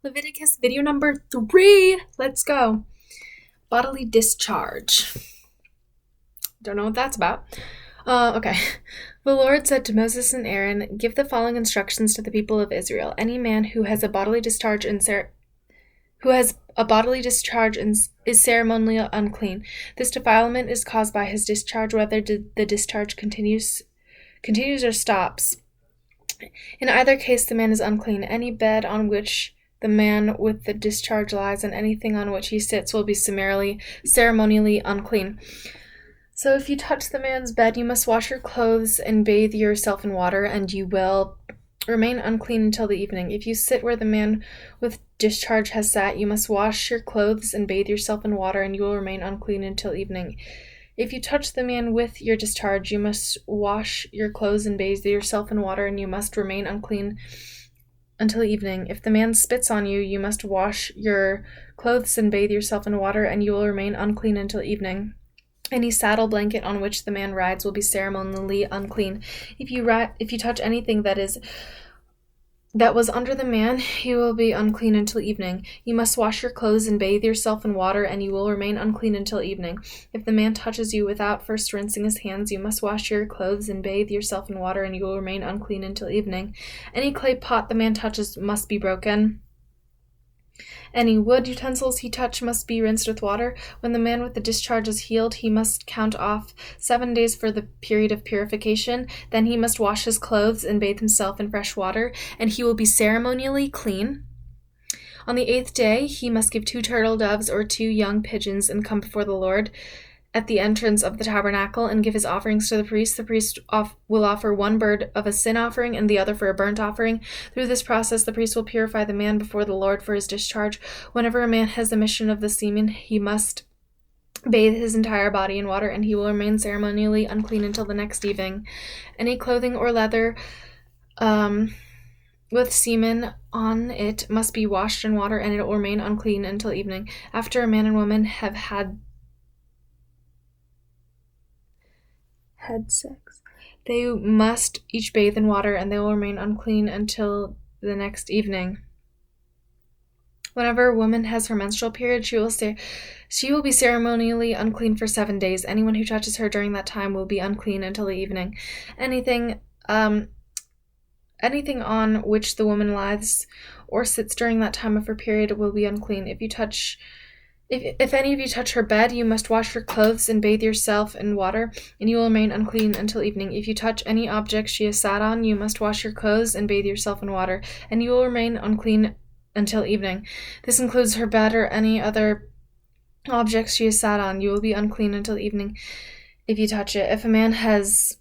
Leviticus video number 3. Let's go. Bodily discharge. Don't know what that's about. Okay. The Lord said to Moses and Aaron, "Give the following instructions to the people of Israel. Any man who has a bodily discharge and is ceremonially unclean. This defilement is caused by his discharge, whether the discharge continues or stops. In either case, the man is unclean. Any bed on which the man with the discharge lies and anything on which he sits will be ceremonially unclean. So if you touch the man's bed, you must wash your clothes and bathe yourself in water, and you will remain unclean until the evening. If you sit where the man with discharge has sat, you must wash your clothes and bathe yourself in water, and you will remain unclean until evening. If you touch the man with your discharge, you must wash your clothes and bathe yourself in water, and you must remain unclean until evening. If the man spits on you, you must wash your clothes and bathe yourself in water, and you will remain unclean until evening. Any saddle blanket on which the man rides will be ceremonially unclean. If you touch anything that was under the man, you will be unclean until evening. You must wash your clothes and bathe yourself in water, and you will remain unclean until evening. If the man touches you without first rinsing his hands, you must wash your clothes and bathe yourself in water, and you will remain unclean until evening. Any clay pot the man touches must be broken. Any wood utensils he touched must be rinsed with water. When the man with the discharge is healed, he must count off 7 days for the period of purification. Then he must wash his clothes and bathe himself in fresh water, and he will be ceremonially clean. On the 8th day, he must give 2 turtle doves or 2 young pigeons and come before the Lord at the entrance of the tabernacle and give his offerings to the priest. The priest will offer one bird of a sin offering and the other for a burnt offering. Through this process, the priest will purify the man before the Lord for his discharge. Whenever a man has emission of the semen, he must bathe his entire body in water, and he will remain ceremonially unclean until the next evening. Any clothing or leather with semen on it must be washed in water, and it will remain unclean until evening. After a man and woman have had sex, they must each bathe in water, and they will remain unclean until the next evening. Whenever a woman has her menstrual period, she will be ceremonially unclean for 7 days. Anyone who touches her during that time will be unclean until the evening. Anything on which the woman lies or sits during that time of her period will be unclean. If any of you touch her bed, you must wash your clothes and bathe yourself in water, and you will remain unclean until evening. If you touch any object she has sat on, you must wash your clothes and bathe yourself in water, and you will remain unclean until evening. This includes her bed or any other objects she has sat on. You will be unclean until evening if you touch it. If a man has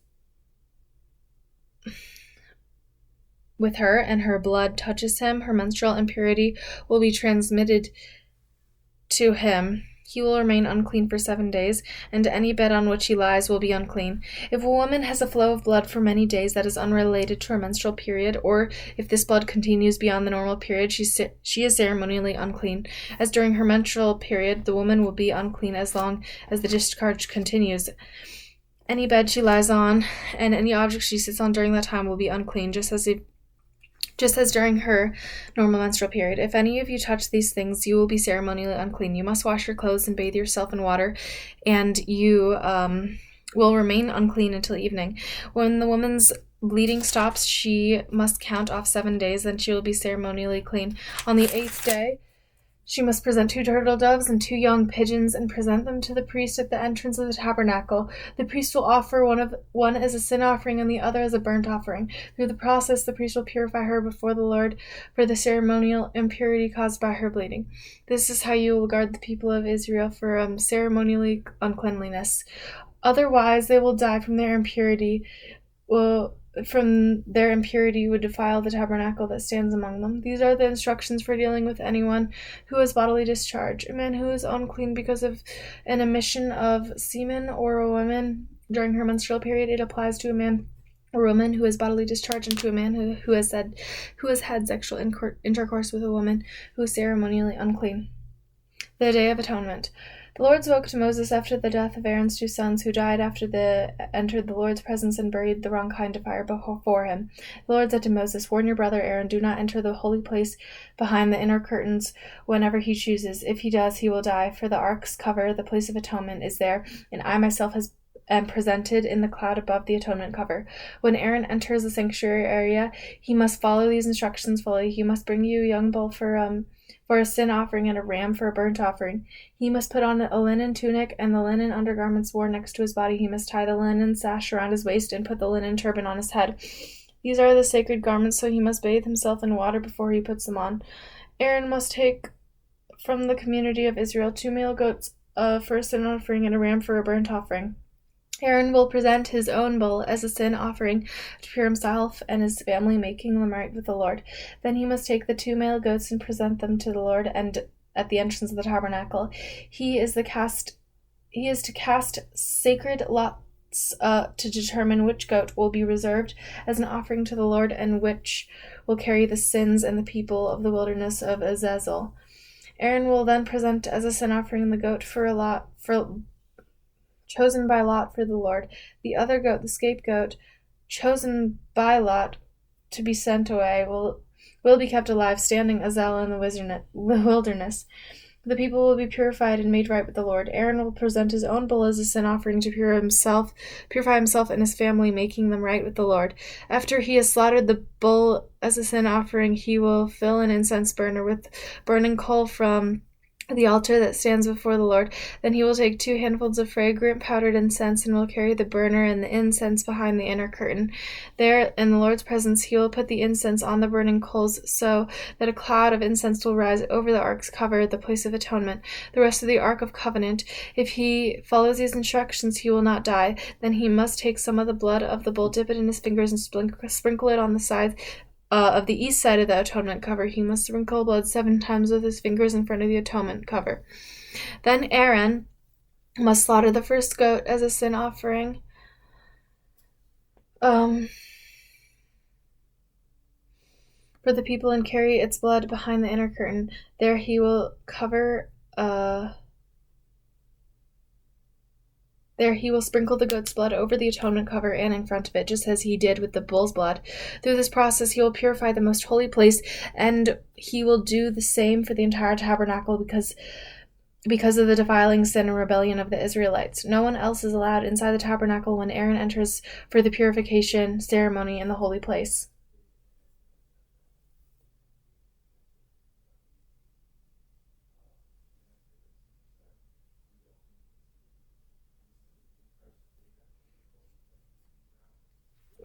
with her and her blood touches him, her menstrual impurity will be transmitted to him. He will remain unclean for 7 days, and any bed on which he lies will be unclean. If a woman has a flow of blood for many days that is unrelated to her menstrual period, or if this blood continues beyond the normal period, she is ceremonially unclean. As during her menstrual period, the woman will be unclean as long as the discharge continues. Any bed she lies on and any object she sits on during that time will be unclean, just as during her normal menstrual period. If any of you touch these things, you will be ceremonially unclean. You must wash your clothes and bathe yourself in water, and you will remain unclean until evening. When the woman's bleeding stops, she must count off 7 days, then she will be ceremonially clean. On the 8th day, she must present 2 turtle doves and 2 young pigeons and present them to the priest at the entrance of the tabernacle. The priest will offer one as a sin offering and the other as a burnt offering. Through the process, the priest will purify her before the Lord for the ceremonial impurity caused by her bleeding. This is how you will guard the people of Israel for ceremonial uncleanliness. Otherwise, they will die from their impurity. Would defile the tabernacle that stands among them. These are the instructions for dealing with anyone who has bodily discharge. A man who is unclean because of an emission of semen, or a woman during her menstrual period. It applies to a man or woman who has bodily discharge, and to a man who has had sexual intercourse with a woman who is ceremonially unclean. The Day of Atonement. The Lord spoke to Moses after the death of Aaron's two sons, who died after they entered the Lord's presence and buried the wrong kind of fire before him. The Lord said to Moses, "Warn your brother Aaron, do not enter the holy place behind the inner curtains whenever he chooses. If he does, he will die, for the ark's cover, the place of atonement, is there, and I myself am presented in the cloud above the atonement cover. When Aaron enters the sanctuary area, he must follow these instructions fully. He must bring you a young bull for a sin offering and a ram for a burnt offering. He must put on a linen tunic and the linen undergarments worn next to his body. He must tie the linen sash around his waist and put the linen turban on his head. These are the sacred garments, so he must bathe himself in water before he puts them on. Aaron must take from the community of Israel 2 male goats for a sin offering and a ram for a burnt offering. Aaron will present his own bull as a sin offering to pure himself and his family, making them right with the Lord. Then he must take the 2 male goats and present them to the Lord and at the entrance of the tabernacle. He is to cast sacred lots to determine which goat will be reserved as an offering to the Lord and which will carry the sins and the people of the wilderness of Azazel. Aaron will then present as a sin offering the goat chosen by lot for the Lord. The other goat, the scapegoat, chosen by lot to be sent away, will be kept alive, standing Azazel in the wilderness. The people will be purified and made right with the Lord. Aaron will present his own bull as a sin offering to purify himself and his family, making them right with the Lord. After he has slaughtered the bull as a sin offering, he will fill an incense burner with burning coal from the altar that stands before the Lord. Then he will take 2 handfuls of fragrant powdered incense and will carry the burner and the incense behind the inner curtain. There, in the Lord's presence, he will put the incense on the burning coals so that a cloud of incense will rise over the ark's cover, the place of atonement, the rest of the ark of covenant. If he follows these instructions, he will not die. Then he must take some of the blood of the bull, dip it in his fingers, and sprinkle it on the sides of the east side of the atonement cover. He must sprinkle blood 7 times with his fingers in front of the atonement cover. Then Aaron must slaughter the first goat as a sin offering. For the people and carry its blood behind the inner curtain. There he will sprinkle the goat's blood over the atonement cover and in front of it, just as he did with the bull's blood. Through this process, he will purify the most holy place, and he will do the same for the entire tabernacle because of the defiling sin and rebellion of the Israelites. No one else is allowed inside the tabernacle when Aaron enters for the purification ceremony in the holy place.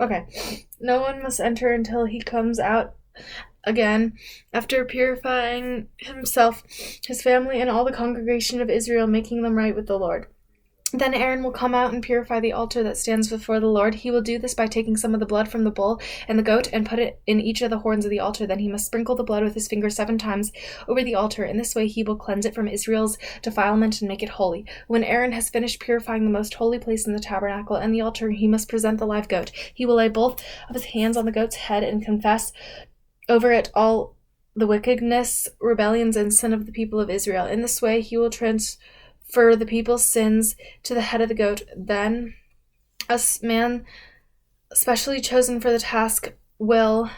Okay, no one must enter until he comes out again after purifying himself, his family, and all the congregation of Israel, making them right with the Lord. Then Aaron will come out and purify the altar that stands before the Lord. He will do this by taking some of the blood from the bull and the goat and put it in each of the horns of the altar. Then he must sprinkle the blood with his finger 7 times over the altar. In this way he will cleanse it from Israel's defilement and make it holy. When Aaron has finished purifying the most holy place in the tabernacle and the altar, he must present the live goat. He will lay both of his hands on the goat's head and confess over it all the wickedness, rebellions, and sin of the people of Israel. In this way he will transfer the people's sins to the head of the goat. Then a man specially chosen for the task will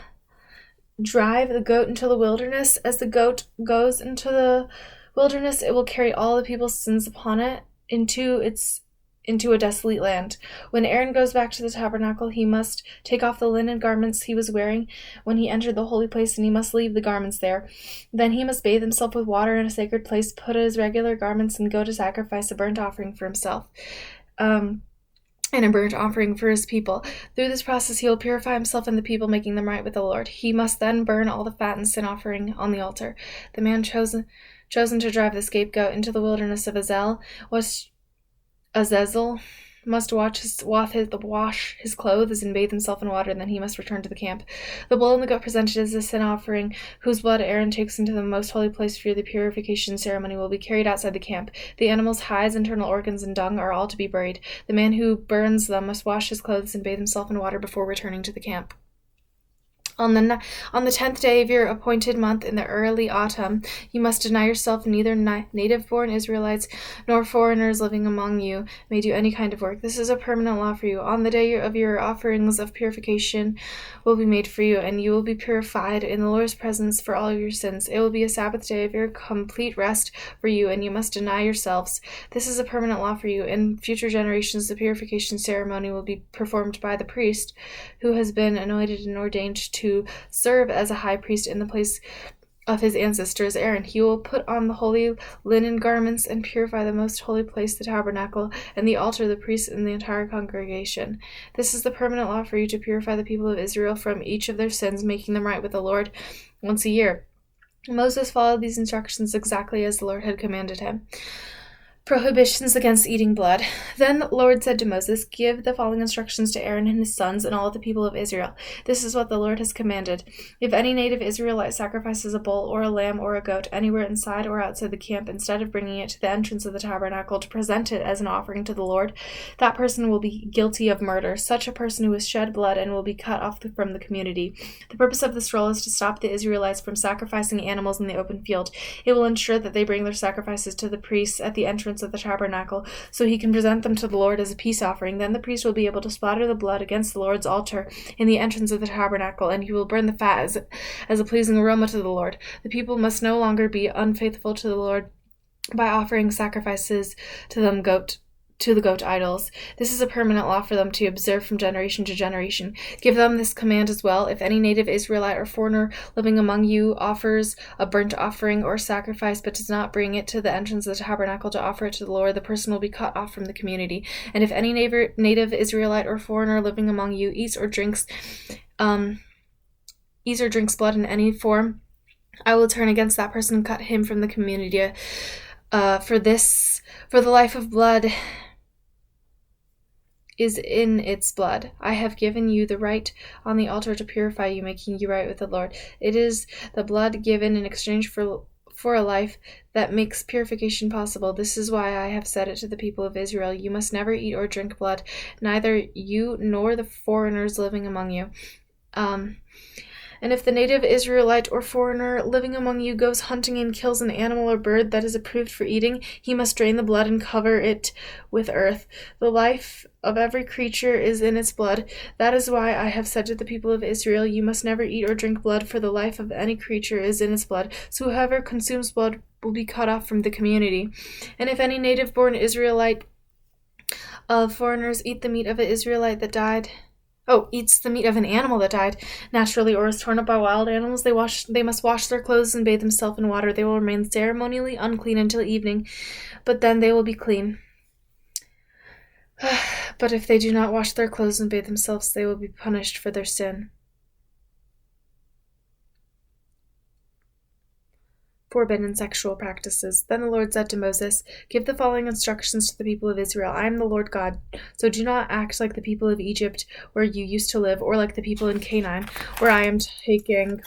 drive the goat into the wilderness. As the goat goes into the wilderness, it will carry all the people's sins upon it into a desolate land. When Aaron goes back to the tabernacle, he must take off the linen garments he was wearing when he entered the holy place, and he must leave the garments there. Then he must bathe himself with water in a sacred place, put his regular garments, and go to sacrifice a burnt offering for himself. And a burnt offering for his people. Through this process he will purify himself and the people, making them right with the Lord. He must then burn all the fat and sin offering on the altar. The man chosen to drive the scapegoat into the wilderness of Azazel must wash his clothes and bathe himself in water, and then he must return to the camp. The bull and the goat presented as a sin offering, whose blood Aaron takes into the most holy place for the purification ceremony, will be carried outside the camp. The animal's hides, internal organs, and dung are all to be buried. The man who burns them must wash his clothes and bathe himself in water before returning to the camp. On the 10th day of your appointed month in the early autumn, you must deny yourself. Neither native-born Israelites nor foreigners living among you may do any kind of work. This is a permanent law for you. On the day of your offerings of purification will be made for you, and you will be purified in the Lord's presence for all of your sins. It will be a Sabbath day of your complete rest for you, and you must deny yourselves. This is a permanent law for you. In future generations, the purification ceremony will be performed by the priest who has been anointed and ordained to serve as a high priest in the place of his ancestors Aaron. He will put on the holy linen garments and purify the most holy place, the tabernacle, and the altar, the priests, and the entire congregation. This is the permanent law for you to purify the people of Israel from each of their sins, making them right with the Lord once a year. Moses followed these instructions exactly as the Lord had commanded him. Prohibitions against eating blood. Then the Lord said to Moses, "Give the following instructions to Aaron and his sons and all the people of Israel. This is what the Lord has commanded. If any native Israelite sacrifices a bull or a lamb or a goat anywhere inside or outside the camp, instead of bringing it to the entrance of the tabernacle to present it as an offering to the Lord, that person will be guilty of murder. Such a person who has shed blood and will be cut off from the community. The purpose of this rule is to stop the Israelites from sacrificing animals in the open field. It will ensure that they bring their sacrifices to the priests at the entrance of the tabernacle, so he can present them to the Lord as a peace offering. Then the priest will be able to splatter the blood against the Lord's altar in the entrance of the tabernacle, and he will burn the fat as a pleasing aroma to the Lord. The people must no longer be unfaithful to the Lord by offering sacrifices to the goat idols. This is a permanent law for them to observe from generation to generation. Give them this command as well. If any native Israelite or foreigner living among you offers a burnt offering or sacrifice but does not bring it to the entrance of the tabernacle to offer it to the Lord, the person will be cut off from the community. And if any native Israelite or foreigner living among you eats or drinks blood in any form, I will turn against that person and cut him from the community. For the life of blood is in its blood. I have given you the right on the altar to purify you, making you right with the Lord. It is the blood given in exchange for a life that makes purification possible. This is why I have said it to the people of Israel. You must never eat or drink blood, neither you nor the foreigners living among you. And if the native Israelite or foreigner living among you goes hunting and kills an animal or bird that is approved for eating, he must drain the blood and cover it with earth. The life of every creature is in its blood. That is why I have said to the people of Israel, you must never eat or drink blood, for the life of any creature is in its blood. So whoever consumes blood will be cut off from the community. And if any native-born Israelite of foreigners eat the meat of an Israelite that died, eats the meat of an animal that died naturally or is torn up by wild animals, they must wash their clothes and bathe themselves in water. They will remain ceremonially unclean until evening, but then they will be clean. But if they do not wash their clothes and bathe themselves, they will be punished for their sin. Forbidden sexual practices. Then the Lord said to Moses, "Give the following instructions to the people of Israel. I am the Lord God, so do not act like the people of Egypt where you used to live, or like the people in Canaan, where I am taking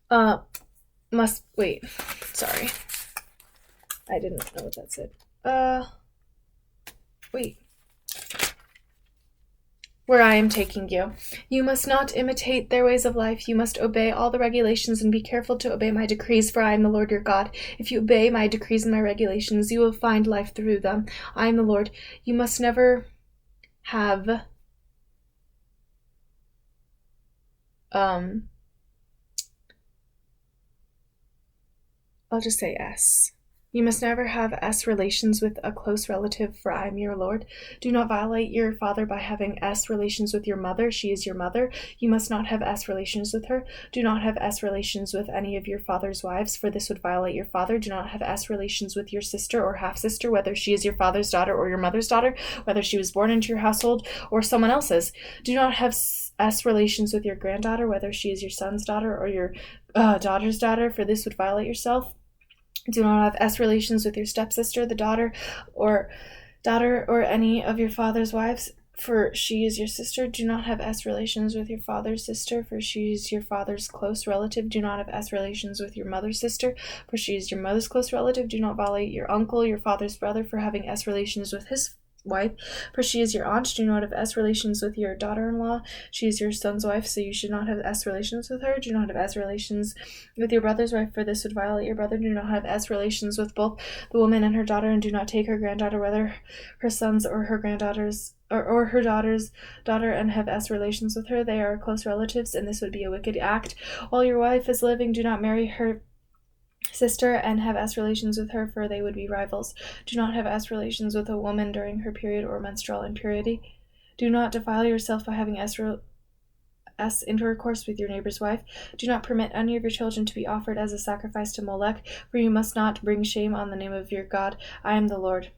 sorry. I didn't know what that said. Where I am taking you. You must not imitate their ways of life. You must obey all the regulations and be careful to obey my decrees, for I am the Lord your God. If you obey my decrees and my regulations, you will find life through them. I am the Lord. You must never have I'll just say S. You must never have S relations with a close relative, for I am your Lord. Do not violate your father by having S relations with your mother. She is your mother. You must not have S relations with her. Do not have S relations with any of your father's wives, for this would violate your father. Do not have S relations with your sister or half-sister, whether she is your father's daughter or your mother's daughter, whether she was born into your household or someone else's. Do not have S relations with your granddaughter, whether she is your son's daughter or your daughter's daughter, for this would violate yourself. Do not have S relations with your stepsister, the daughter or any of your father's wives, for she is your sister. Do not have S relations with your father's sister, for she is your father's close relative. Do not have S relations with your mother's sister, for she is your mother's close relative. Do not violate your uncle, your father's brother, for having S relations with his wife, for she is your aunt. Do not have S relations with your daughter-in-law. She is your son's wife, so you should not have S relations with her. Do not have S relations with your brother's wife, for this would violate your brother. Do not have S relations with both the woman and her daughter, and do not take her granddaughter, whether her son's or her granddaughter's or her daughter's daughter, and have S relations with her. They are close relatives, and this would be a wicked act. While your wife is living, do not marry her sister and have S relations with her, for they would be rivals. Do not have S relations with a woman during her period or menstrual impurity. Do not defile yourself by having S intercourse with your neighbor's wife. Do not permit any of your children to be offered as a sacrifice to Molech, for you must not bring shame on the name of your God. I am the Lord.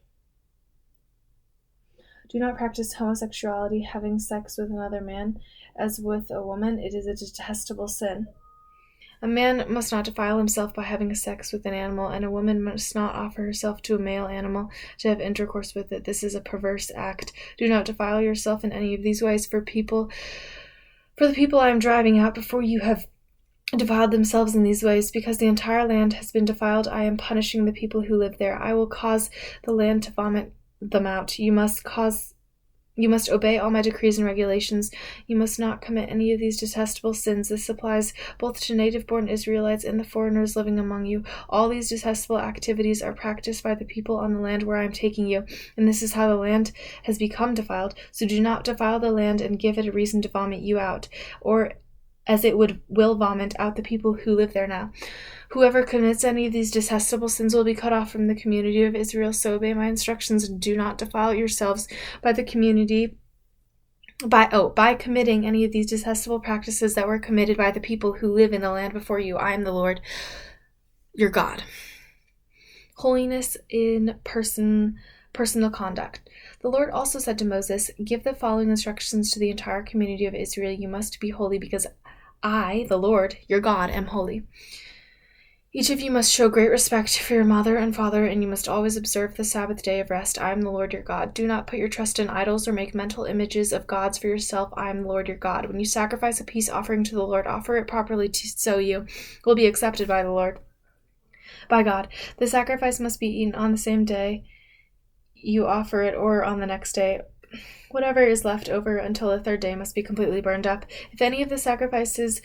Do not practice homosexuality, having sex with another man as with a woman. It is a detestable sin. A man must not defile himself by having sex with an animal, and a woman must not offer herself to a male animal to have intercourse with it. This is a perverse act. Do not defile yourself in any of these ways, for the people I am driving out before you have defiled themselves in these ways. Because the entire land has been defiled, I am punishing the people who live there. I will cause the land to vomit them out. You must obey all my decrees and regulations. You must not commit any of these detestable sins. This applies both to native-born Israelites and the foreigners living among you. All these detestable activities are practiced by the people on the land where I am taking you, and this is how the land has become defiled. So do not defile the land and give it a reason to vomit you out, or as it will vomit out the people who live there now. Whoever commits any of these detestable sins will be cut off from the community of Israel. So obey my instructions and do not defile yourselves by committing any of these detestable practices that were committed by the people who live in the land before you. I am the Lord, your God. Holiness in personal conduct. The Lord also said to Moses, give the following instructions to the entire community of Israel. You must be holy because I, the Lord, your God, am holy. Each of you must show great respect for your mother and father, and you must always observe the Sabbath day of rest. I am the Lord your God. Do not put your trust in idols or make mental images of gods for yourself. I am the Lord your God. When you sacrifice a peace offering to the Lord, offer it properly so you will be accepted by the Lord. By God, the sacrifice must be eaten on the same day you offer it or on the next day. Whatever is left over until the third day must be completely burned up. If any of the sacrifices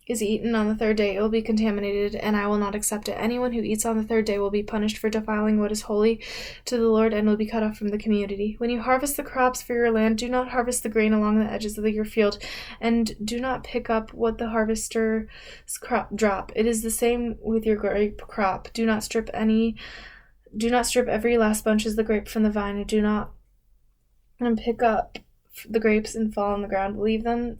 is eaten on the third day, it will be contaminated, and I will not accept it. Anyone who eats on the third day will be punished for defiling what is holy to the Lord and will be cut off from the community. When you harvest the crops for your land, do not harvest the grain along the edges of your field, and do not pick up what the harvester's crop drop. It is the same with your grape crop. Do not strip every last bunch of the grape from the vine, and do not pick up the grapes and fall on the ground. Leave them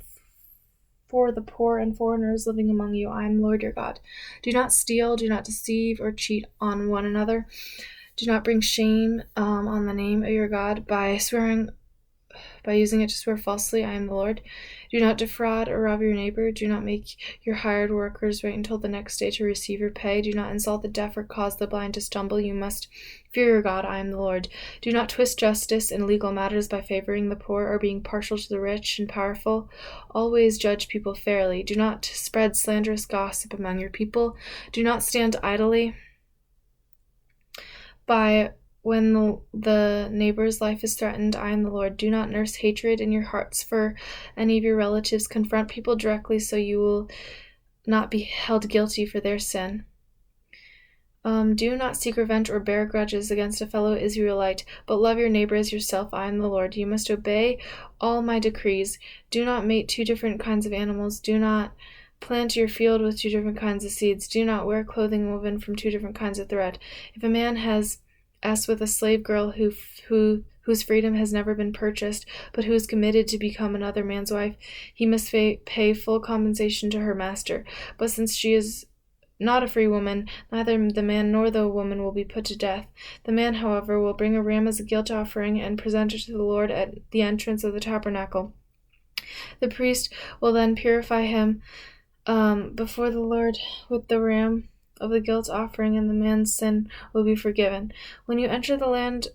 for the poor and foreigners living among you. I am Lord your God. Do not steal, do not deceive or cheat on one another. Do not bring shame on the name of your God by using it to swear falsely. I am the Lord. Do not defraud or rob your neighbor. Do not make your hired workers wait until the next day to receive your pay. Do not insult the deaf or cause the blind to stumble. You must fear your God. I am the Lord. Do not twist justice in legal matters by favoring the poor or being partial to the rich and powerful. Always judge people fairly. Do not spread slanderous gossip among your people. Do not stand idly by when the neighbor's life is threatened. I am the Lord. Do not nurse hatred in your hearts for any of your relatives. Confront people directly so you will not be held guilty for their sin. Do not seek revenge or bear grudges against a fellow Israelite, but love your neighbor as yourself. I am the Lord. You must obey all my decrees. Do not mate 2 different kinds of animals. Do not plant your field with 2 different kinds of seeds. Do not wear clothing woven from 2 different kinds of thread. If a man has with a slave girl whose freedom has never been purchased, but who is committed to become another man's wife, he must pay full compensation to her master. But since she is not a free woman, neither the man nor the woman will be put to death. The man, however, will bring a ram as a guilt offering and present it to the Lord at the entrance of the tabernacle. The priest will then purify him before the Lord with the ram of the guilt offering, and the man's sin will be forgiven. When you enter the land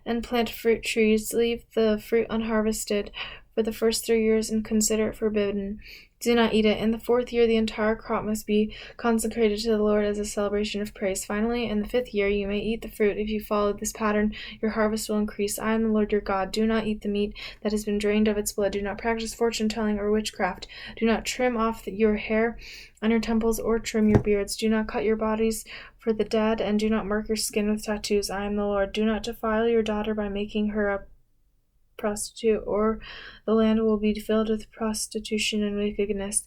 and plant fruit trees, leave the fruit unharvested for the first 3 years and consider it forbidden Do not eat it. In the 4th year, the entire crop must be consecrated to the Lord as a celebration of praise. Finally, in the 5th year, you may eat the fruit. If you follow this pattern, your harvest will increase. I am the Lord your God. Do not eat the meat that has been drained of its blood. Do not practice fortune-telling or witchcraft. Do not trim off your hair on your temples or trim your beards. Do not cut your bodies for the dead, and do not mark your skin with tattoos. I am the Lord. Do not defile your daughter by making her a prostitute, or the land will be filled with prostitution and wickedness.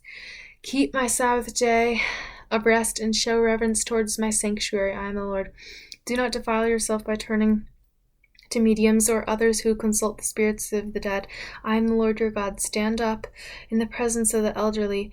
Keep my Sabbath day of rest and show reverence towards my sanctuary. I am the Lord. Do not defile yourself by turning to mediums or others who consult the spirits of the dead. I am the Lord your God. Stand up in the presence of the elderly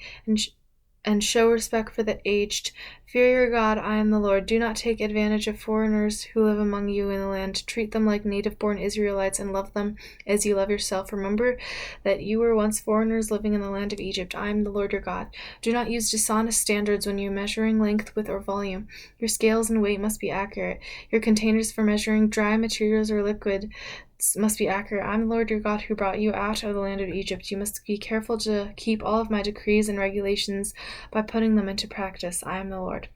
and show respect for the aged. Fear your God, I am the Lord. Do not take advantage of foreigners who live among you in the land. Treat them like native-born Israelites and love them as you love yourself. Remember that you were once foreigners living in the land of Egypt. I am the Lord your God. Do not use dishonest standards when you're measuring length, width, or volume. Your scales and weight must be accurate. Your containers for measuring dry materials or liquid must be accurate. I am the Lord your God who brought you out of the land of Egypt. You must be careful to keep all of my decrees and regulations by putting them into practice. I am the Lord.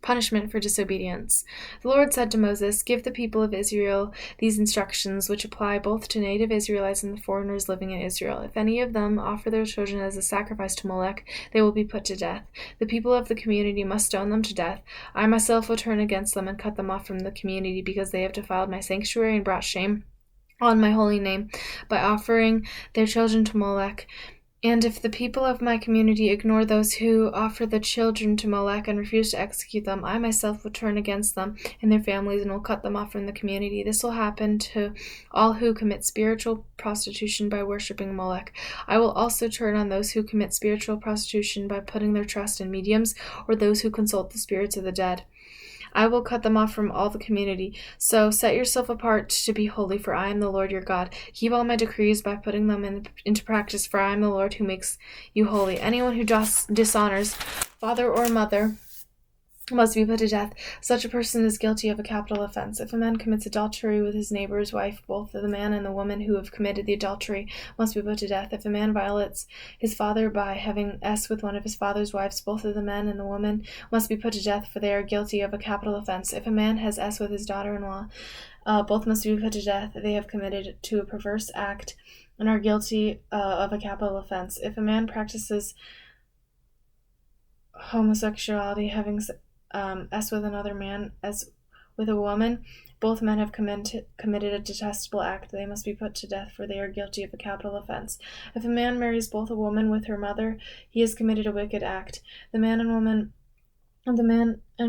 Punishment for disobedience. The Lord said to Moses, give the people of Israel these instructions, which apply both to native Israelites and the foreigners living in Israel. If any of them offer their children as a sacrifice to Molech, they will be put to death. The people of the community must stone them to death. I myself will turn against them and cut them off from the community because they have defiled my sanctuary and brought shame on my holy name by offering their children to Molech. And if the people of my community ignore those who offer the children to Molech and refuse to execute them, I myself will turn against them and their families and will cut them off from the community. This will happen to all who commit spiritual prostitution by worshiping Molech. I will also turn on those who commit spiritual prostitution by putting their trust in mediums or those who consult the spirits of the dead. I will cut them off from all the community. So set yourself apart to be holy, for I am the Lord your God. Keep all my decrees by putting them into practice, for I am the Lord who makes you holy. Anyone who dishonors father or mother must be put to death. Such a person is guilty of a capital offense. If a man commits adultery with his neighbor's wife, both the man and the woman who have committed the adultery must be put to death. If a man violates his father by having sex with one of his father's wives, both of the man and the woman must be put to death, for they are guilty of a capital offense. If a man has sex with his daughter-in-law, both must be put to death. They have committed to a perverse act and are guilty of a capital offense. If a man practices homosexuality, having as with another man, as with a woman, both men have committed a detestable act. They must be put to death, for they are guilty of a capital offense. If a man marries both a woman with her mother, he has committed a wicked act. The man and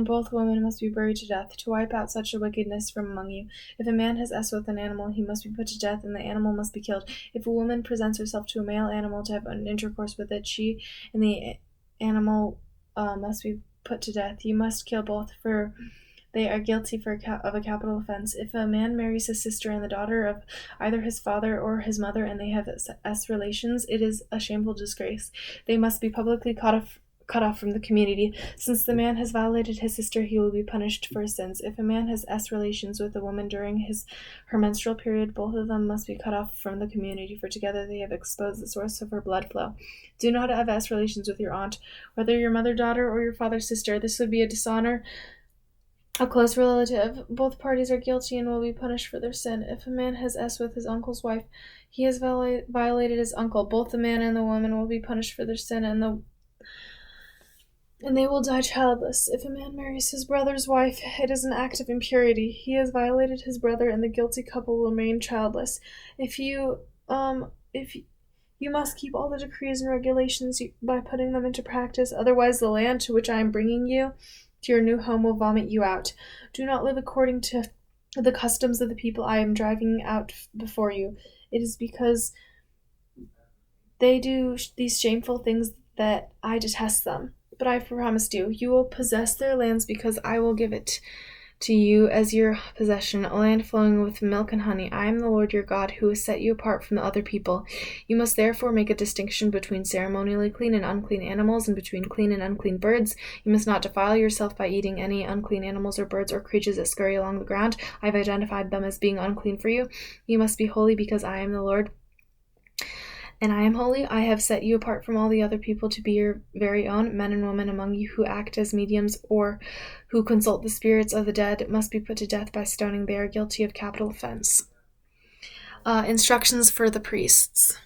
both women must be buried to death, to wipe out such a wickedness from among you. If a man has sex with an animal, he must be put to death, and the animal must be killed. If a woman presents herself to a male animal to have an intercourse with it, she and the animal must be put to death. You must kill both, for they are guilty of a capital offense. If a man marries his sister and the daughter of either his father or his mother, and they have relations, it is a shameful disgrace. They must be publicly cut off from the community. Since the man has violated his sister, he will be punished for his sins. If a man has relations with a woman during her menstrual period, both of them must be cut off from the community, for together they have exposed the source of her blood flow. Do not have relations with your aunt, whether your mother, daughter, or your father's sister. This would be a dishonor a close relative. Both parties are guilty and will be punished for their sin. If a man has with his uncle's wife, he has violated his uncle. Both the man and the woman will be punished for their sin, and they will die childless. If a man marries his brother's wife, it is an act of impurity. He has violated his brother, and the guilty couple will remain childless. If you must keep all the decrees and regulations by putting them into practice, otherwise the land to which I am bringing you, to your new home, will vomit you out. Do not live according to the customs of the people I am driving out before you. It is because they do these shameful things that I detest them. But I promised you, you will possess their lands, because I will give it to you as your possession, a land flowing with milk and honey. I am the Lord your God, who has set you apart from the other people. You must therefore make a distinction between ceremonially clean and unclean animals, and between clean and unclean birds. You must not defile yourself by eating any unclean animals or birds or creatures that scurry along the ground. I have identified them as being unclean for you. You must be holy, because I am the Lord. And I am holy. I have set you apart from all the other people to be your very own. Men and women among you who act as mediums or who consult the spirits of the dead must be put to death by stoning. They are guilty of capital offense. Instructions for the priests.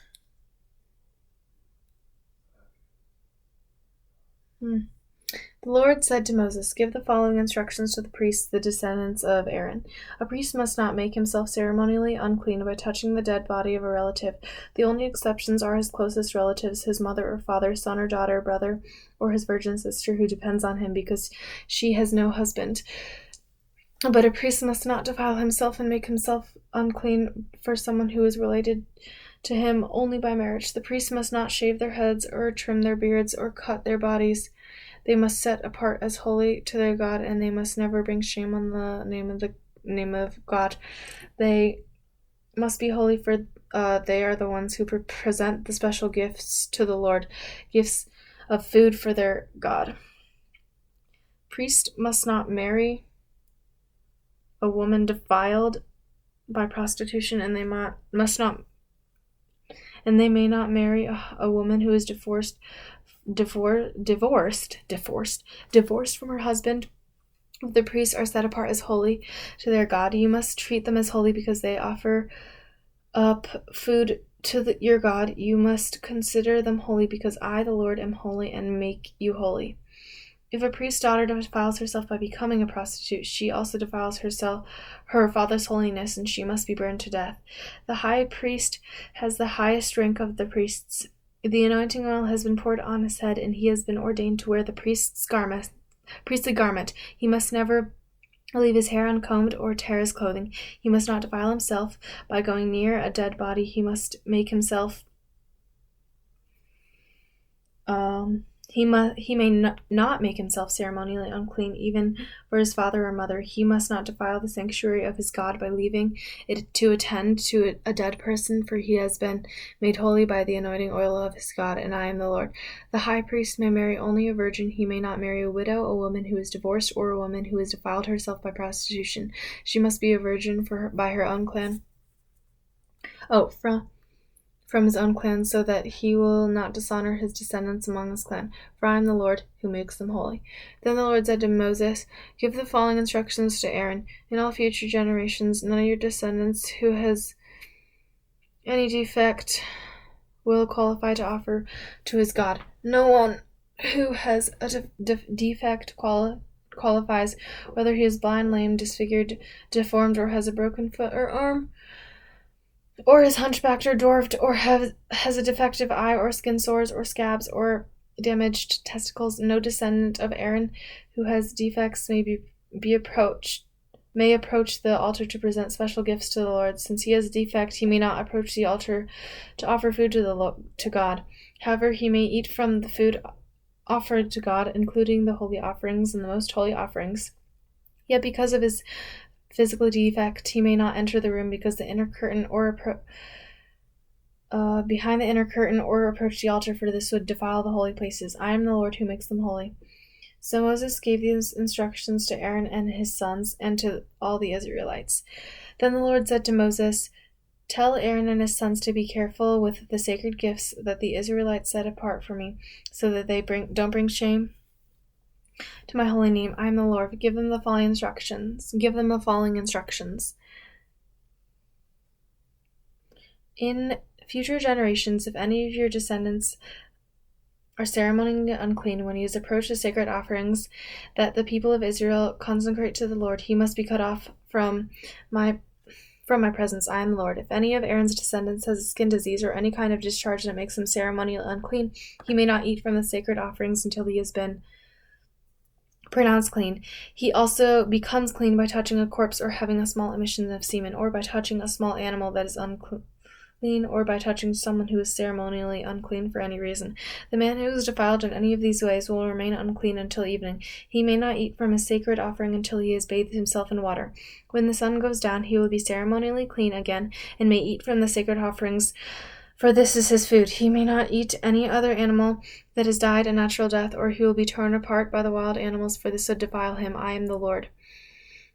The Lord said to Moses, "Give the following instructions to the priests, the descendants of Aaron. A priest must not make himself ceremonially unclean by touching the dead body of a relative. The only exceptions are his closest relatives, his mother or father, son or daughter, brother, or his virgin sister who depends on him because she has no husband. But a priest must not defile himself and make himself unclean for someone who is related to him only by marriage. The priests must not shave their heads or trim their beards or cut their bodies. They must set apart as holy to their God, and they must never bring shame on the name of God. They must be holy, for they are the ones who present the special gifts to the Lord, gifts of food for their God. Priest must not marry a woman defiled by prostitution, and they may not marry a woman who is divorced from her husband. The priests are set apart as holy to their God. You must treat them as holy because they offer up food to your God. You must consider them holy because I, the Lord, am holy and make you holy. If a priest's daughter defiles herself by becoming a prostitute, she also defiles her father's holiness, and she must be burned to death. The high priest has the highest rank of the priests. The anointing oil has been poured on his head, and he has been ordained to wear the priestly garment. He must never leave his hair uncombed or tear his clothing. He must not defile himself by going near a dead body. He must make himself He may not make himself ceremonially unclean, even for his father or mother. He must not defile the sanctuary of his God by leaving it to attend to a dead person, for he has been made holy by the anointing oil of his God, and I am the Lord. The high priest may marry only a virgin. He may not marry a widow, a woman who is divorced, or a woman who has defiled herself by prostitution. She must be a virgin by her own clan. From his own clan, so that he will not dishonor his descendants among his clan, for I am the Lord who makes them holy. Then the Lord said to Moses, "Give the following instructions to Aaron. In all future generations, none of your descendants who has any defect will qualify to offer to his God. No one who has a defect qualifies, whether he is blind, lame, disfigured, deformed, or has a broken foot or arm, or is hunchbacked or dwarfed, or has a defective eye, or skin sores, or scabs, or damaged testicles. No descendant of Aaron who has defects may approach the altar to present special gifts to the Lord. Since he has a defect, he may not approach the altar to offer food to God. However, he may eat from the food offered to God, including the holy offerings and the most holy offerings. Yet because of his physical defect, he may not enter the room because the inner curtain behind the inner curtain or approach the altar, for this would defile the holy places. I am the Lord who makes them holy." So Moses gave these instructions to Aaron and his sons and to all the Israelites. Then the Lord said to Moses, "Tell Aaron and his sons to be careful with the sacred gifts that the Israelites set apart for me, so that they don't bring shame to my holy name. I am the Lord. Give them the following instructions. In future generations, if any of your descendants are ceremonially unclean when he has approached the sacred offerings that the people of Israel consecrate to the Lord, he must be cut off from my presence. I am the Lord. If any of Aaron's descendants has a skin disease or any kind of discharge that makes him ceremonially unclean, he may not eat from the sacred offerings until he has been pronounced clean. He also becomes clean by touching a corpse or having a small emission of semen, or by touching a small animal that is unclean, or by touching someone who is ceremonially unclean for any reason. The man who is defiled in any of these ways will remain unclean until evening. He may not eat from a sacred offering until he has bathed himself in water. When the sun goes down, he will be ceremonially clean again and may eat from the sacred offerings, for this is his food. He may not eat any other animal that has died a natural death, or he will be torn apart by the wild animals, for this would defile him. I am the Lord.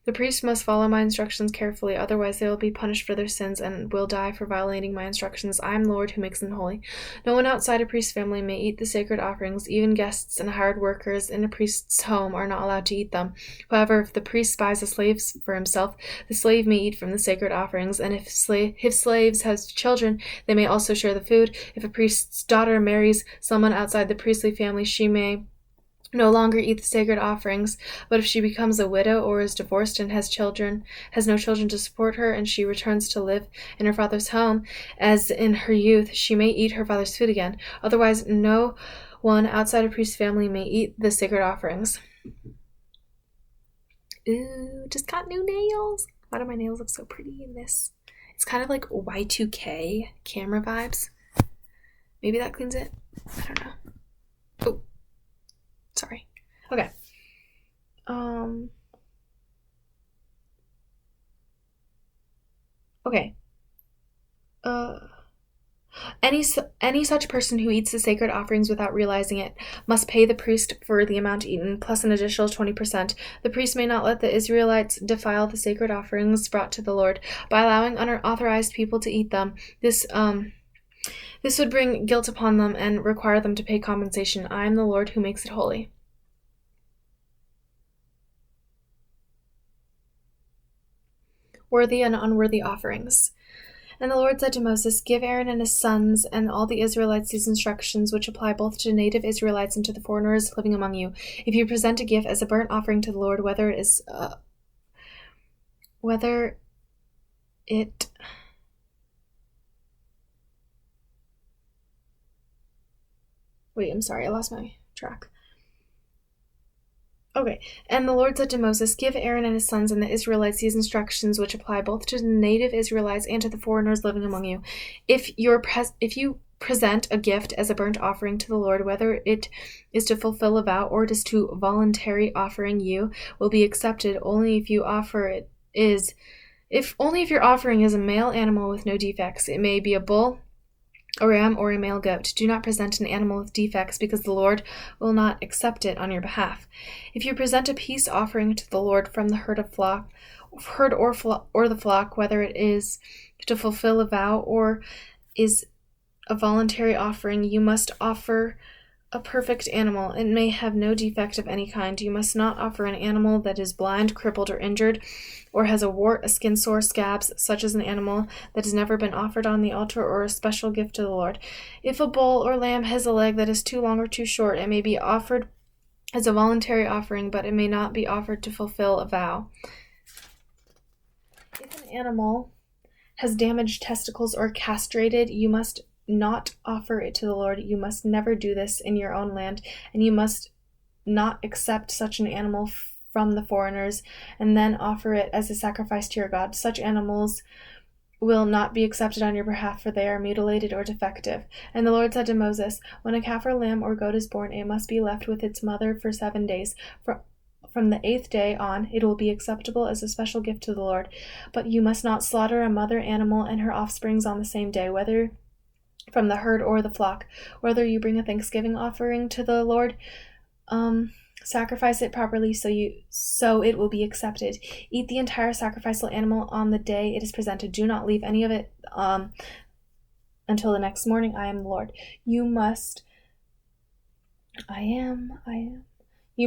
The priest must follow my instructions carefully, otherwise they will be punished for their sins and will die for violating my instructions. I am the Lord who makes them holy. No one outside a priest's family may eat the sacred offerings. Even guests and hired workers in a priest's home are not allowed to eat them. However, if the priest buys a slave for himself, the slave may eat from the sacred offerings, and if slaves have children, they may also share the food. If a priest's daughter marries someone outside the priestly family, she may no longer eat the sacred offerings, but if she becomes a widow or is divorced and has no children to support her, and she returns to live in her father's home as in her youth, she may eat her father's food again. Otherwise, no one outside a priest's family may eat the sacred offerings. Ooh, just got new nails. Why do my nails look so pretty in this? It's kind of like Y2K camera vibes. Maybe that cleans it. I don't know. Oh. Sorry. Okay. Okay. Any such person who eats the sacred offerings without realizing it must pay the priest for the amount eaten, plus an additional 20%. The priest may not let the Israelites defile the sacred offerings brought to the Lord by allowing unauthorized people to eat them. This would bring guilt upon them and require them to pay compensation. I am the Lord who makes it holy. Worthy and unworthy offerings. And the Lord said to Moses, Give Aaron and his sons and all the Israelites these instructions, which apply both to native Israelites and to the foreigners living among you. If you present a gift as a burnt offering to the Lord, whether it Wait, I'm sorry, I lost my track. Okay, and the Lord said to Moses, Give Aaron and his sons and the Israelites these instructions, which apply both to the native Israelites and to the foreigners living among you. If you present a gift as a burnt offering to the Lord, whether it is to fulfill a vow or it is to voluntary offering, you will be accepted only if your offering is a male animal with no defects. It may be a bull, a ram, or a male goat. Do not present an animal with defects, because the Lord will not accept it on your behalf. If you present a peace offering to the Lord from the herd or the flock, whether it is to fulfill a vow or is a voluntary offering, you must offer a perfect animal. It may have no defect of any kind. You must not offer an animal that is blind, crippled, or injured, or has a wart, a skin sore, scabs, such as an animal that has never been offered on the altar, or a special gift to the Lord. If a bull or lamb has a leg that is too long or too short, it may be offered as a voluntary offering, but it may not be offered to fulfill a vow. If an animal has damaged testicles or castrated, you must not offer it to the Lord. You must never do this in your own land, and you must not accept such an animal from the foreigners and then offer it as a sacrifice to your God. Such animals will not be accepted on your behalf, for they are mutilated or defective. And the Lord said to Moses, When a calf or lamb or goat is born, it must be left with its mother for 7 days. From the 8th day on, it will be acceptable as a special gift to the Lord. But you must not slaughter a mother animal and her offsprings on the same day, whether from the herd or the flock. Whether you bring a thanksgiving offering to the Lord, sacrifice it properly so it will be accepted. Eat the entire sacrificial animal on the day it is presented. Do not leave any of it until the next morning. I am the Lord. You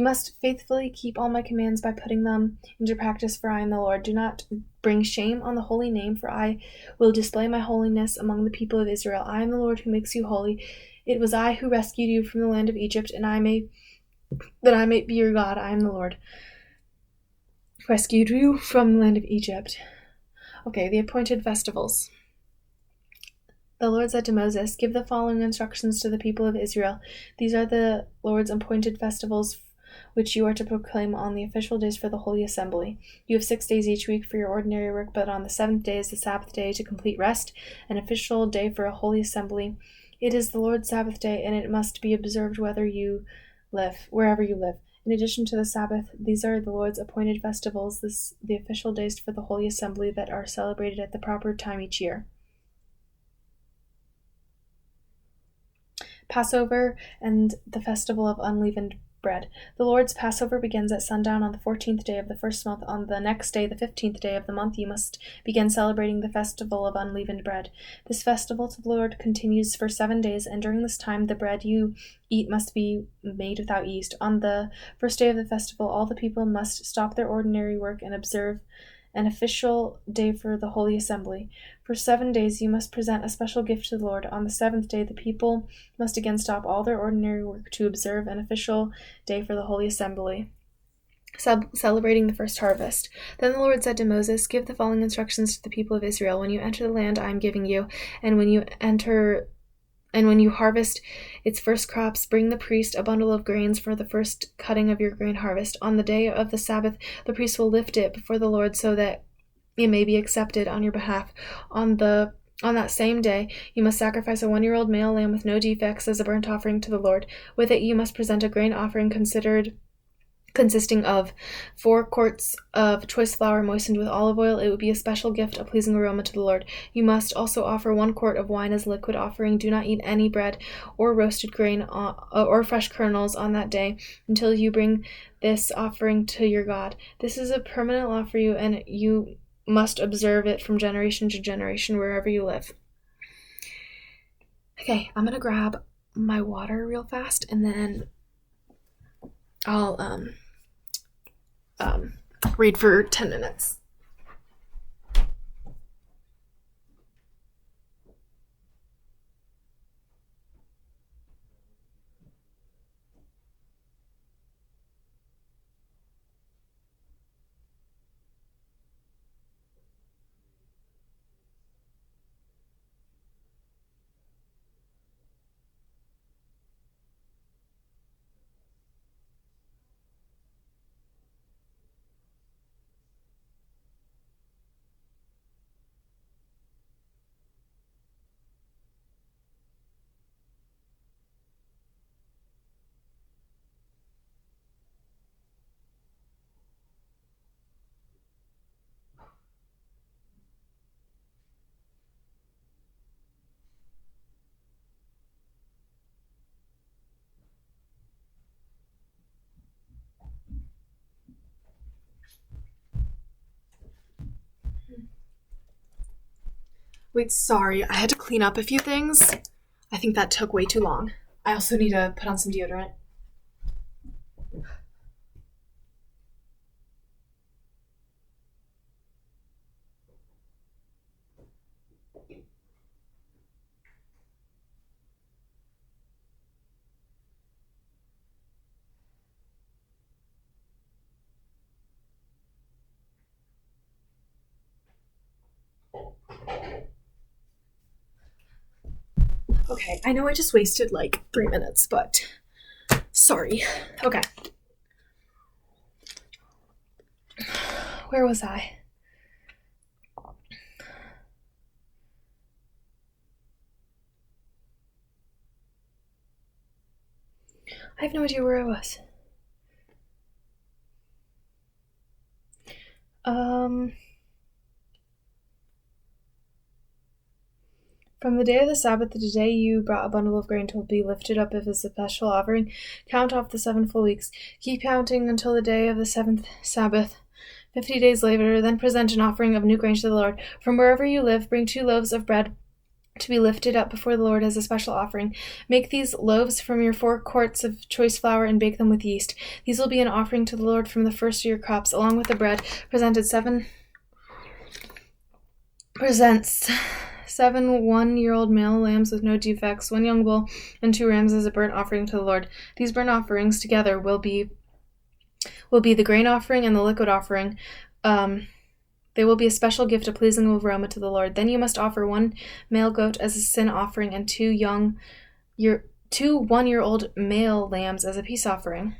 must faithfully keep all my commands by putting them into practice, for I am the Lord. Do not bring shame on the holy name, for I will display my holiness among the people of Israel. I am the Lord who makes you holy. It was I who rescued you from the land of Egypt, and that I may be your God. I am the Lord. Rescued you from the land of Egypt. Okay, the appointed festivals. The Lord said to Moses, Give the following instructions to the people of Israel. These are the Lord's appointed festivals, which you are to proclaim on the official days for the Holy Assembly. You have 6 days each week for your ordinary work, but on the 7th day is the Sabbath day to complete rest, an official day for a holy assembly. It is the Lord's Sabbath day, and it must be observed wherever you live. In addition to the Sabbath, these are the Lord's appointed festivals, the official days for the Holy Assembly that are celebrated at the proper time each year. Passover and the festival of unleavened bread. The Lord's Passover begins at sundown on the 14th day of the first month. On the next day, the 15th day of the month, you must begin celebrating the festival of unleavened bread. This festival to the Lord continues for 7 days, and during this time the bread you eat must be made without yeast. On the first day of the festival, all the people must stop their ordinary work and observe an official day for the Holy Assembly. For 7 days you must present a special gift to the Lord. On the 7th day the people must again stop all their ordinary work to observe an official day for the Holy Assembly, celebrating the first harvest. Then the Lord said to Moses, "Give the following instructions to the people of Israel. When you enter the land I am giving you, and when you harvest its first crops, bring the priest a bundle of grains for the first cutting of your grain harvest. On the day of the Sabbath, the priest will lift it before the Lord so that it may be accepted on your behalf. On that same day, you must sacrifice a 1-year-old male lamb with no defects as a burnt offering to the Lord. With it, you must present a grain offering consisting of 4 quarts of choice flour moistened with olive oil. It would be a special gift, a pleasing aroma to the Lord. You must also offer 1 quart of wine as liquid offering. Do not eat any bread or roasted grain or fresh kernels on that day until you bring this offering to your God. This is a permanent law for you, and you must observe it from generation to generation wherever you live." Okay, I'm gonna grab my water real fast, and then I'll read for 10 minutes. Wait, sorry, I had to clean up a few things. I think that took way too long. I also need to put on some deodorant. Okay, I know I just wasted like 3 minutes, but sorry. Okay. Where was I? I have no idea where I was. From the day of the Sabbath to the day you brought a bundle of grain to be lifted up as a special offering, count off the 7 full weeks. Keep counting until the day of the 7th Sabbath. 50 days later, then present an offering of new grain to the Lord. From wherever you live, bring 2 loaves of bread to be lifted up before the Lord as a special offering. Make these loaves from your 4 quarts of choice flour and bake them with yeast. These will be an offering to the Lord from the first of your crops, along with the bread. Presents 7 1-year-old male lambs with no defects, 1 young bull, and 2 rams as a burnt offering to the Lord. These burnt offerings together will be the grain offering and the liquid offering. They will be a special gift, a pleasing aroma to the Lord. Then you must offer 1 male goat as a sin offering and 2 1-year-old male lambs as a peace offering.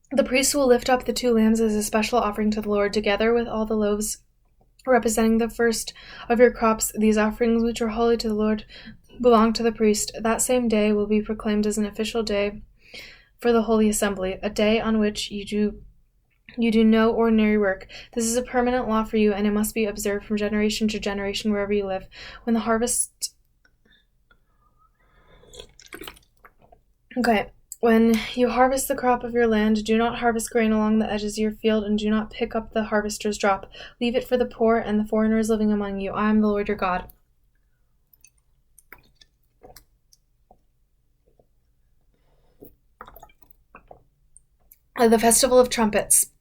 The priest will lift up the 2 lambs as a special offering to the Lord, together with all the loaves representing the first of your crops. These offerings, which are holy to the Lord, belong to the priest. That same day will be proclaimed as an official day for the Holy Assembly, a day on which you do You do no ordinary work. This is a permanent law for you, and it must be observed from generation to generation wherever you live. When the harvest... Okay. When you harvest the crop of your land, do not harvest grain along the edges of your field, and do not pick up the harvester's drop. Leave it for the poor and the foreigners living among you. I am the Lord your God. The Festival of Trumpets.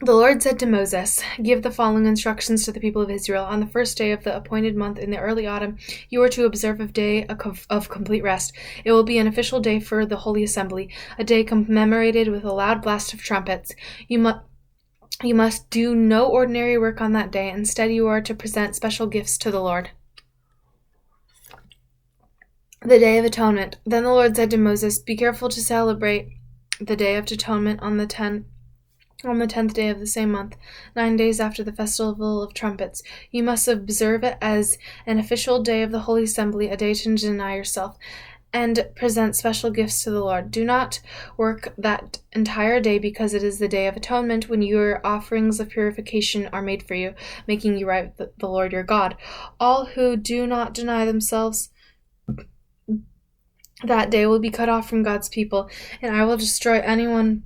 The Lord said to Moses, "Give the following instructions to the people of Israel. On the first day of the appointed month in the early autumn, you are to observe a day of complete rest. It will be an official day for the Holy Assembly, a day commemorated with a loud blast of trumpets. You must do no ordinary work on that day. Instead, you are to present special gifts to the Lord." The Day of Atonement. Then the Lord said to Moses, "Be careful to celebrate the Day of Atonement on the 10th day of the same month, 9 days after the Festival of Trumpets. You must observe it as an official day of the Holy Assembly, a day to deny yourself, and present special gifts to the Lord. Do not work that entire day, because it is the Day of Atonement, when your offerings of purification are made for you, making you right with the Lord your God. All who do not deny themselves that day will be cut off from God's people, and I will destroy anyone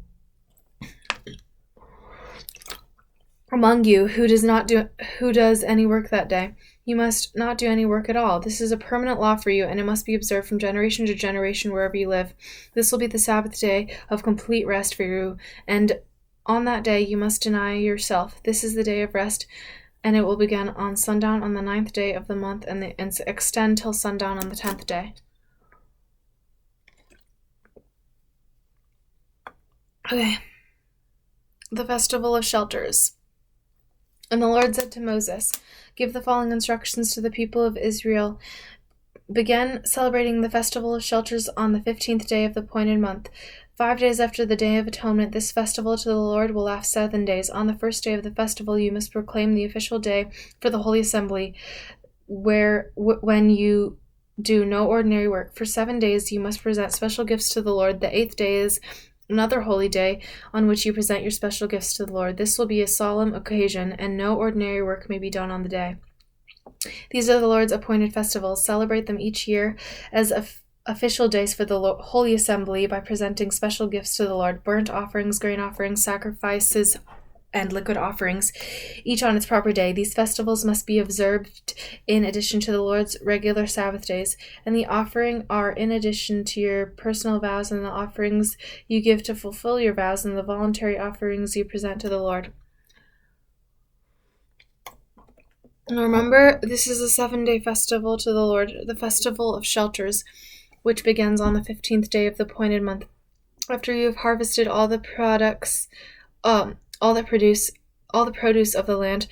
among you who does any work that day. You must not do any work at all. This is a permanent law for you, and it must be observed from generation to generation wherever you live. This will be the Sabbath day of complete rest for you, and on that day you must deny yourself. This is the day of rest, and it will begin on sundown on the 9th day of the month and extend till sundown on the 10th day. Okay. The Festival of Shelters. And the Lord said to Moses, "Give the following instructions to the people of Israel. Begin celebrating the Festival of Shelters on the 15th day of the appointed month. 5 days after the Day of Atonement, this festival to the Lord will last 7 days. On the first day of the festival, you must proclaim the official day for the Holy Assembly, when you do no ordinary work. For 7 days, you must present special gifts to the Lord. The 8th day is another holy day on which you present your special gifts to the Lord. This will be a solemn occasion, and no ordinary work may be done on the day. These are the Lord's appointed festivals. Celebrate them each year as official days for the Holy Assembly by presenting special gifts to the Lord: burnt offerings, grain offerings, sacrifices, and liquid offerings, each on its proper day. These festivals must be observed in addition to the Lord's regular Sabbath days, and the offering are in addition to your personal vows and the offerings you give to fulfill your vows and the voluntary offerings you present to the Lord. And remember, this is a 7-day festival to the Lord, the Festival of Shelters, which begins on the 15th day of the appointed month. After you have harvested all the produce of the land,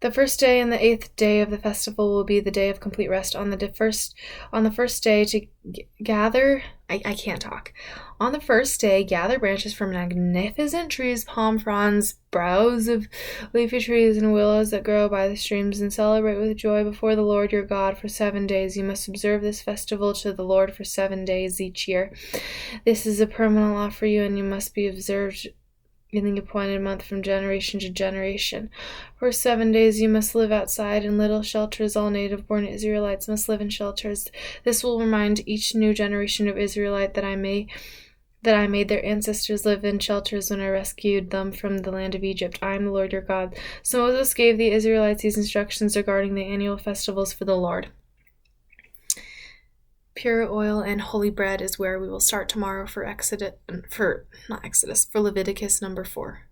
the first day and the 8th day of the festival will be the day of complete rest. On the first day to gather, I can't talk. On the first day, gather branches from magnificent trees, palm fronds, boughs of leafy trees, and willows that grow by the streams, and celebrate with joy before the Lord your God for 7 days. You must observe this festival to the Lord for 7 days each year. This is a permanent law for you, and you must be observed in the appointed month from generation to generation. For 7 days you must live outside in little shelters. All native-born Israelites must live in shelters. This will remind each new generation of Israelite that I made their ancestors live in shelters when I rescued them from the land of Egypt. I am the Lord your God." So Moses gave the Israelites these instructions regarding the annual festivals for the Lord. Pure oil and holy bread is where we will start tomorrow for Leviticus number 4.